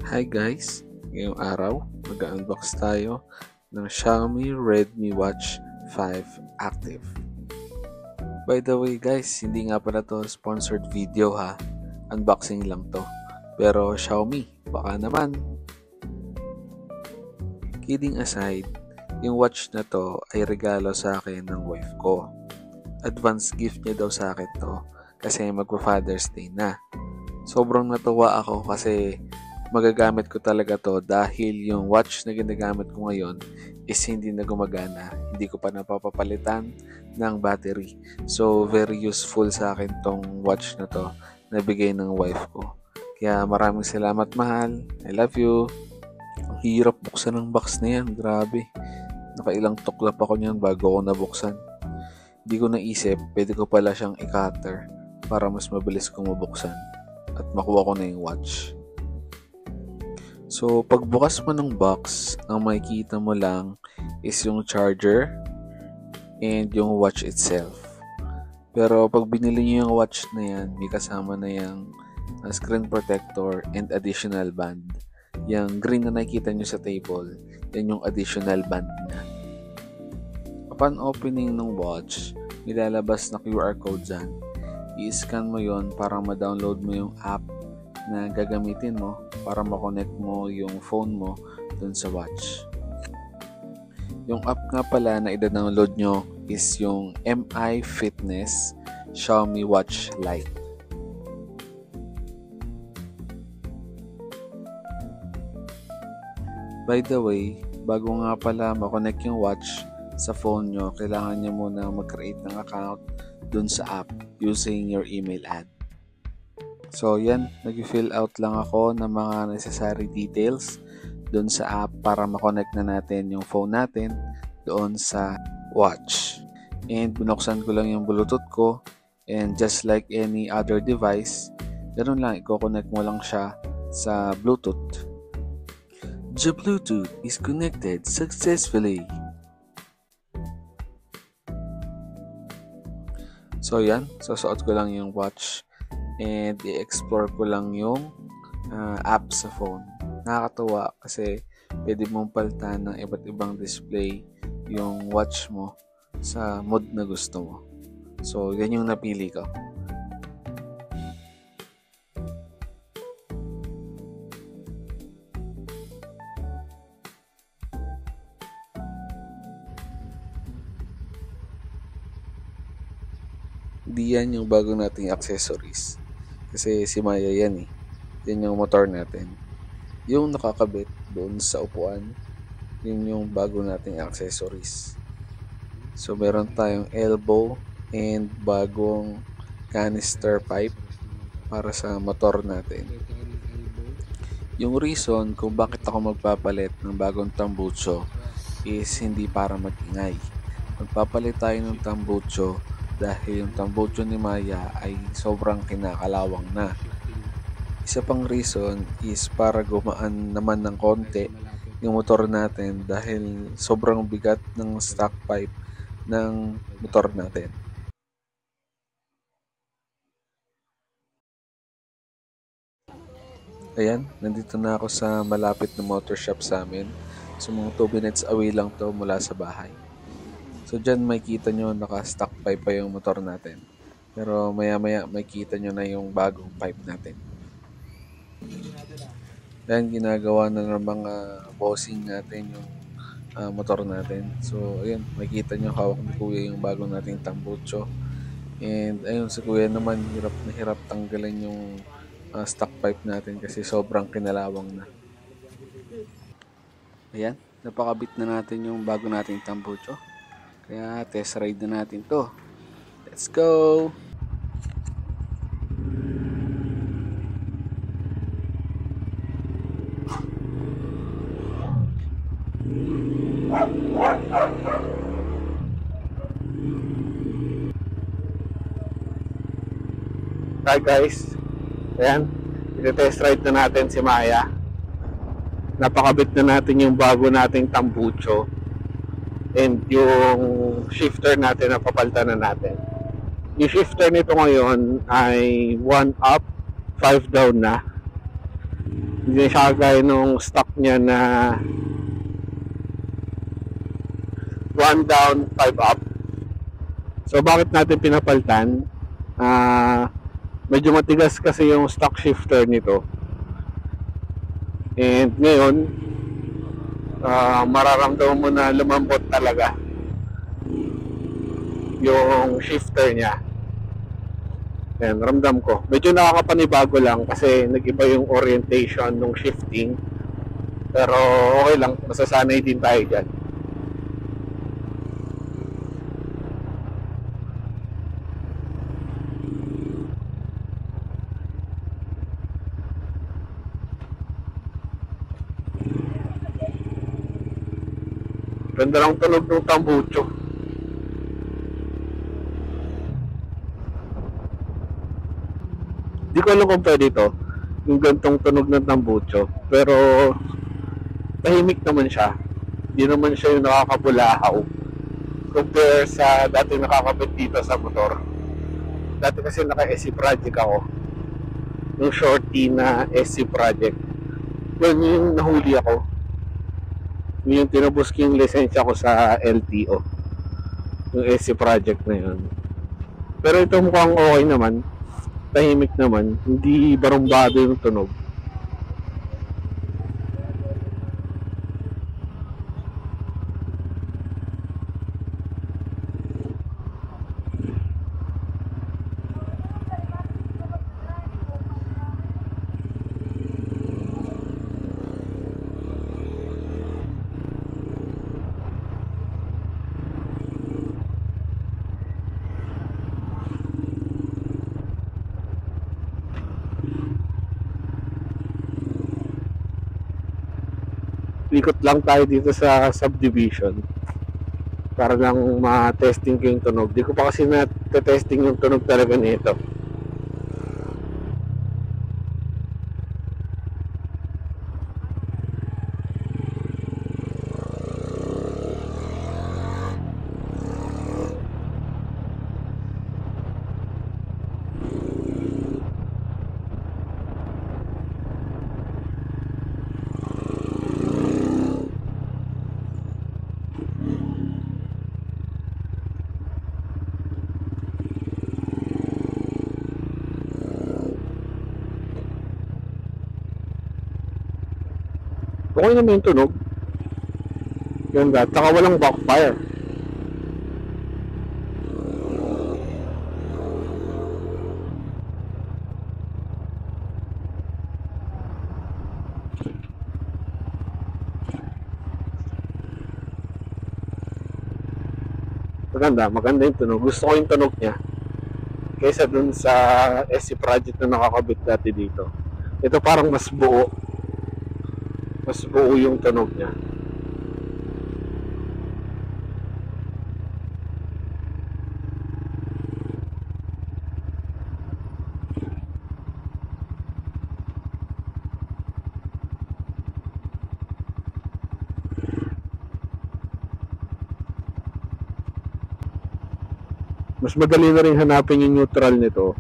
Hi guys! Ngayong araw, mag-unbox tayo ng Xiaomi Redmi Watch 5 Active. By the way guys, hindi nga pala to sponsored video ha. Unboxing lang to. Pero Xiaomi, baka naman. Kidding aside, yung watch na to ay regalo sa akin ng wife ko. Advance gift niya daw sa akin to kasi magpa-Father's Day na. Sobrang natuwa ako kasi magagamit ko talaga to dahil yung watch na ginagamit ko ngayon is hindi na gumagana. Hindi ko pa napapapalitan ng battery. So, very useful sa akin tong watch na to na bigay ng wife ko. Kaya maraming salamat, mahal. I love you. Ang hirap buksan ng box na yan. Grabe. Nakailang tuklap ako niyan bago ako nabuksan. Hindi ko naisip, pwede ko pala siyang i-cutter para mas mabilis kong mabuksan at makuha ko na yung watch. So, pagbukas mo ng box, ang makikita mo lang is yung charger and yung watch itself. Pero pag binili niyo yung watch na yan, may kasama na yung screen protector and additional band. Yung green na nakikita nyo sa table, yan yung additional band na. Upon opening ng watch, nilalabas na QR code dyan. I-scan mo yon para ma-download mo yung app na gagamitin mo para ma-connect mo yung phone mo dun sa watch. Yung app nga pala na i-download nyo is yung MI Fitness Xiaomi Watch Lite. By the way, bago nga pala ma-connect yung watch sa phone nyo, kailangan nyo muna mag-create ng account dun sa app using your email ad. So yan, nag-fill out lang ako ng mga necessary details doon sa app para ma-connect na natin yung phone natin doon sa watch. And binuksan ko lang yung Bluetooth ko and just like any other device, ganoon lang, i-connect mo lang siya sa Bluetooth. The Bluetooth is connected successfully. So yan, susuot ko lang yung watch and i-explore ko lang yung app sa phone. Nakakatuwa kasi pwede mong palitan ng iba't ibang display yung watch mo sa mood na gusto mo. So, yan yung napili ko. Di yan yung bago nating accessories. Kasi si Maya yan eh. Yan yung motor natin. Yung nakakabit doon sa upuan, yun yung bago nating accessories. So meron tayong elbow and bagong canister pipe para sa motor natin. Yung reason kung bakit ako magpapalit ng bagong tambucho is hindi para mag-ingay. Magpapalit tayo ng tambucho dahil yung tambucho ni Maya ay sobrang kinakalawang na. Isa pang reason is para gumaan naman ng konti yung motor natin dahil sobrang bigat ng stock pipe ng motor natin. Ayan, nandito na ako sa malapit na motor shop sa amin. So mga 2 minutes away lang to mula sa bahay. So dyan makikita nyo naka-stock pipe pa yung motor natin. Pero maya-maya makikita nyo na yung bagong pipe natin. Yan, ginagawa na ng mga bossing natin yung motor natin. So ayun, makikita nyo hawak ni Kuya yung bagong nating tambucho. And ayun, si Kuya naman hirap na hirap tanggalin yung stock pipe natin kasi sobrang kinalawang na. Ayan, napakabit na natin yung bago nating tambucho. Kaya test ride na natin to. Let's go! Hi guys! Ayan, iti-test ride na natin si Maya. Napakabit na natin yung bago nating tambucho. And yung shifter natin na papalitan na natin. Yung shifter nito ngayon ay 1 up, 5 down na. Hindi siya kagaya nung stock niya na 1 down, 5 up. So bakit natin pinapalitan? Medyo matigas kasi yung stock shifter nito. And ngayon, mararamdaman mo na lumambot talaga yung shifter niya. Yan, ramdam ko. Medyo nakakapanibago lang kasi nag-iba yung orientation ng shifting. Pero okay lang, masasanay din tayo dyan. Ganda lang tunog ng tambucho. Di ko alam kung pwede ito, yung gantong tunog ng tambucho. Pero tahimik naman siya. Di naman siya yung nakakabulahaw compare sa dati nakakabit dito sa motor. Dati kasi naka-SC Project ako, yung shorty na SC Project. Yun yung nahuli ako, yun yung tinubos ko yung lisensya ko sa LTO, yung SC Project na yun. Pero ito mukhang okay naman, tahimik naman, hindi barumbado yung tunog. Ikot lang tayo dito sa subdivision para lang ma-testing ko yung tunog. Di ko pa kasi na-testing yung tunog talaga nito. Okay naman yung tunog. Ganda. Taka walang backfire. Maganda yung tunog. Gusto ko yung tunog niya kaysa dun sa SC Project na nakakabit dati dito. Ito parang mas buo yung tunog niya. Mas madali na rin hanapin yung neutral nito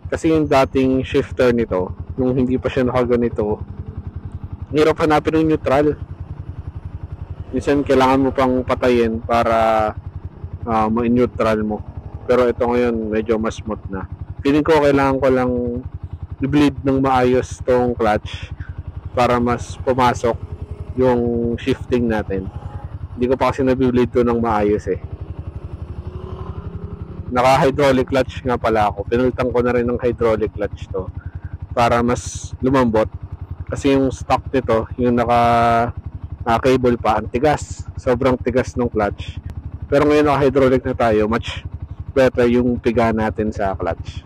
kasi yung dating shifter nito nung hindi pa siya nakaganito, hirap hanapin yung neutral. Minsan kailangan mo pang patayin para ma-neutral mo. Pero ito ngayon medyo mas smooth na. Feeling ko kailangan ko lang i-bleed ng maayos tong clutch para mas pumasok yung shifting natin. Hindi ko pa kasi na-bleed to ng maayos eh. Naka-hydraulic clutch nga pala ako. Pinultang ko na rin ng hydraulic clutch to para mas lumambot. Kasi yung stock nito, yung naka-cable pa, ang tigas. Sobrang tigas ng clutch. Pero ngayon naka-hydraulic na tayo, much better yung piga natin sa clutch.